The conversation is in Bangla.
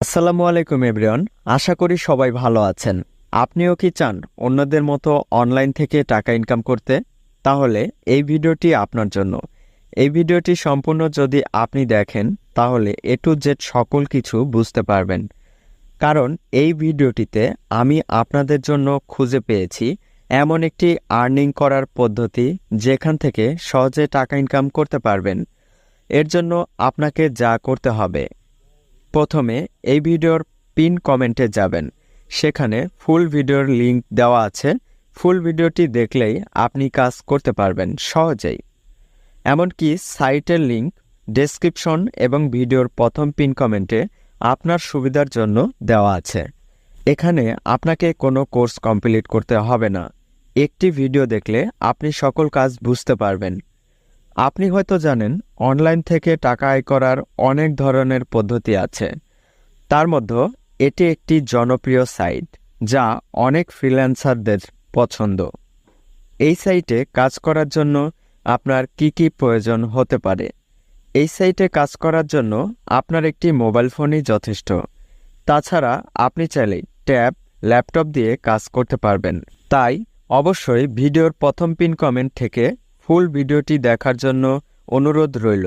আসসালামু আলাইকুম এভরিওয়ান। আশা করি সবাই ভালো আছেন। আপনিও কি চান অন্যদের মতো অনলাইন থেকে টাকা ইনকাম করতে? তাহলে এই ভিডিওটি আপনার জন্য। এই ভিডিওটি সম্পূর্ণ যদি আপনি দেখেন তাহলে এ টু জেড সকল কিছু বুঝতে পারবেন। কারণ এই ভিডিওটিতে আমি আপনাদের জন্য খুঁজে পেয়েছি এমন একটি আর্নিং করার পদ্ধতি যেখান থেকে সহজে টাকা ইনকাম করতে পারবেন। এর জন্য আপনাকে যা করতে হবে, প্রথমে এই ভিডিওর পিন কমেন্টে যাবেন। সেখানে ফুল ভিডিওর লিংক দেওয়া আছে। ফুল ভিডিওটি দেখলেই আপনি কাজ করতে পারবেন সহজেই। এমনকি সাইটের লিংক ডেসক্রিপশন এবং ভিডিওর প্রথম পিন কমেন্টে আপনার সুবিধার জন্য দেওয়া আছে। এখানে আপনাকে কোনো কোর্স কমপ্লিট করতে হবে না। একটি ভিডিও দেখলে আপনি সকল কাজ বুঝতে পারবেন। আপনি হয়তো জানেন অনলাইন থেকে টাকা আয় করার অনেক ধরনের পদ্ধতি আছে। তার মধ্যে এটি একটি জনপ্রিয় সাইট যা অনেক ফ্রিল্যান্সারদের পছন্দ। এই সাইটে কাজ করার জন্য আপনার কি কি প্রয়োজন হতে পারে? এই সাইটে কাজ করার জন্য আপনার একটি মোবাইল ফোনই যথেষ্ট। তাছাড়া আপনি চাইলে ট্যাব, ল্যাপটপ দিয়ে কাজ করতে পারবেন। তাই অবশ্যই ভিডিওর প্রথম পিন কমেন্ট থেকে ফুল ভিডিওটি দেখার জন্য অনুরোধ রইল।